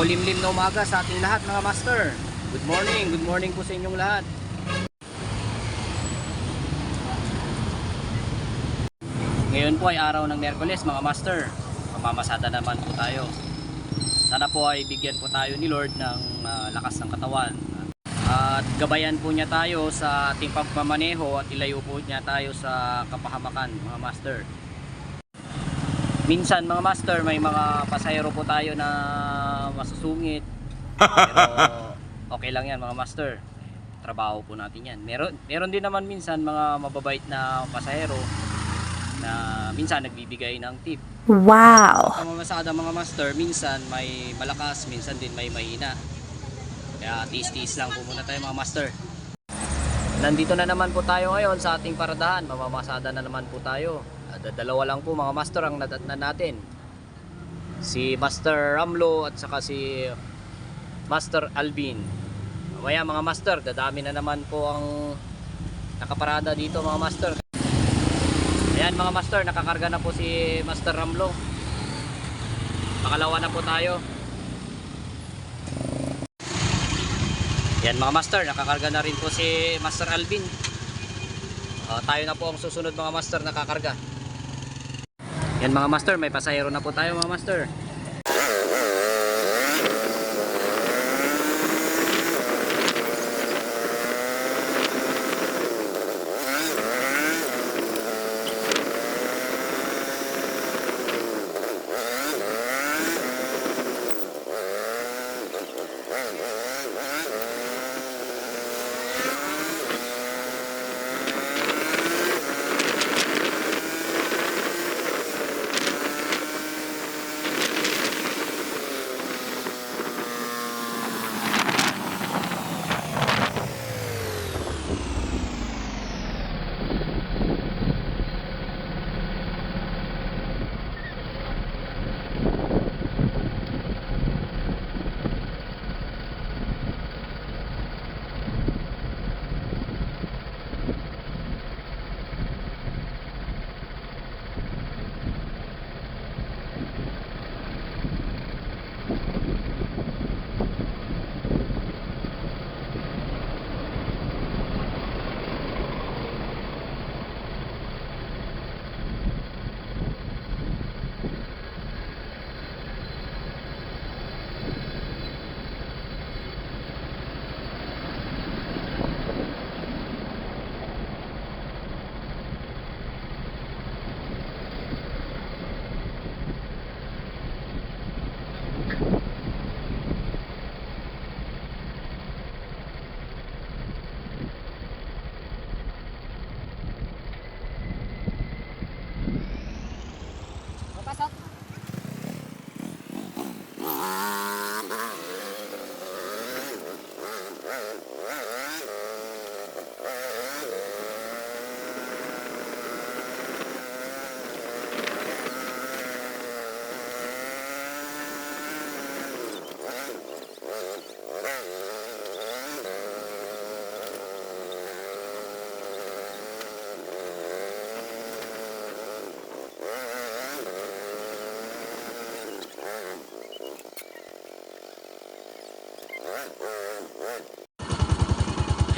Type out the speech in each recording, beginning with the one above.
Makulimlim na umaga sa ating lahat mga master. Good morning po sa inyong lahat. Ngayon po ay araw ng Miyerkules mga master. Mamamasada naman po tayo. Sana po ay bigyan po tayo ni Lord ng lakas ng katawan. At gabayan po niya tayo sa ating pagmamaneho at ilayo po niya tayo sa kapahamakan mga master. Minsan mga master may mga pasahero po tayo na masusungit. Pero okay lang yan mga master. Trabaho po natin yan. Meron din naman minsan mga mababait na pasahero na minsan nagbibigay ng tip. Wow! Sa pamamasada mga master, minsan may malakas, minsan din may mahina. Kaya tiis-tiis lang po muna tayo mga master. Nandito na naman po tayo ngayon sa ating paradahan. Mamamasada na naman po tayo. Dalawa lang po mga master ang nadatnan natin. Si Master Ramlo at saka si Master Alvin. Mamaya mga master, dadami na naman po ang nakaparada dito mga master. Ayan mga master, nakakarga na po si Master Ramlo. Makalawa na po tayo. Yan mga master, nakakarga na rin po si Master Alvin. Tayo na po ang susunod mga master nakakarga. Yan mga master, may pasahero na po tayo mga master.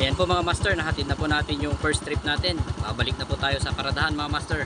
Ayan po mga master, nahatid na po natin yung first trip natin. Babalik na po tayo sa paradahan mga master.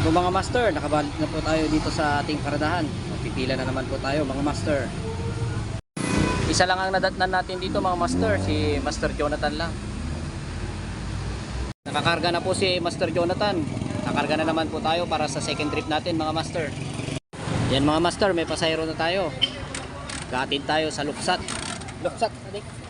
So mga master, nakabalik na po tayo dito sa ating paradahan. Pipila na naman po tayo mga master. Isa lang ang nadatnan natin dito mga master, si Master Jonathan lang. Nakakarga na po si Master Jonathan. Nakakarga na naman po tayo para sa second trip natin mga master. Yan mga master, may pasahero na tayo. Gatid tayo sa Luksat. Luksat, adik.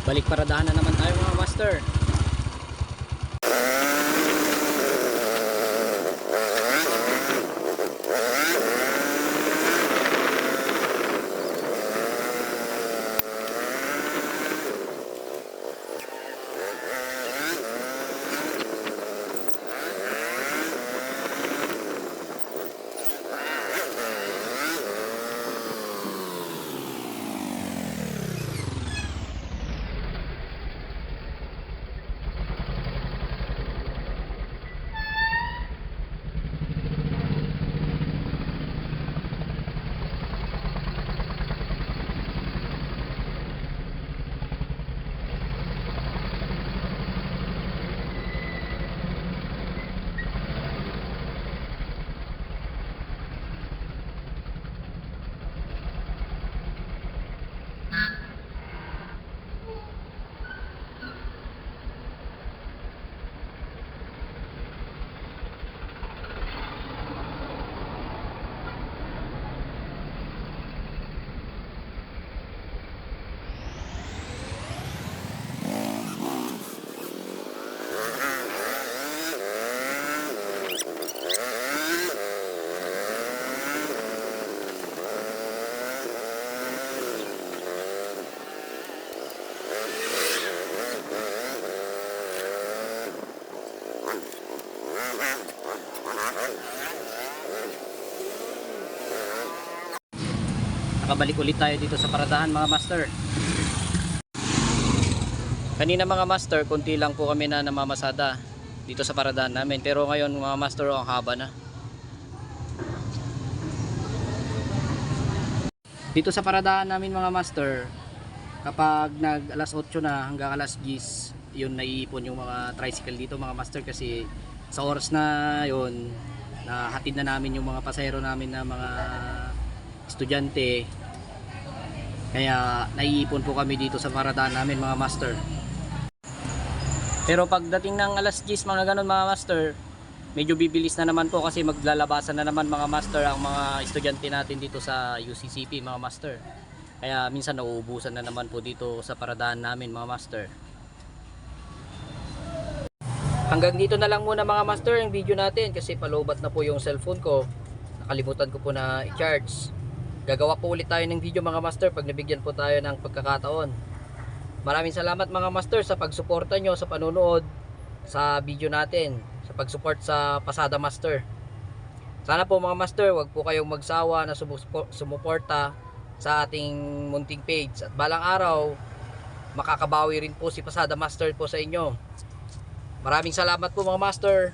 Balik paradahan na naman tayo mga master. Nakabalik ulit tayo dito sa paradahan mga master. Kanina mga master, konti lang po kami na namamasada dito sa paradahan namin. Pero ngayon mga master, ang haba na. Dito sa paradahan namin mga master, kapag nag alas 8 na hanggang alas 10, yun naiipon yung mga tricycle dito mga master. Kasi sa oras na yun, nahatid na namin yung mga pasahero namin na mga estudyante. Kaya naiipon po kami dito sa paradahan namin mga master. Pero pagdating ng alas 10 mga ganun mga master, medyo bibilis na naman po kasi maglalabasan na naman mga master ang mga estudyante natin dito sa UCCP mga master. Kaya minsan nauubusan na naman po dito sa paradahan namin mga master. Hanggang dito na lang muna mga master yung video natin kasi palobat na po yung cellphone ko. Nakalimutan ko po na i-charge. Gagawa po ulit tayo ng video mga master pag nabigyan po tayo ng pagkakataon. Maraming salamat mga master sa pagsuporta nyo sa panunood sa video natin, sa pagsupport sa Pasada Master. Sana po mga master, wag po kayong magsawa na sumuporta sa ating munting page. At balang araw, makakabawi rin po si Pasada Master po sa inyo. Maraming salamat po mga master.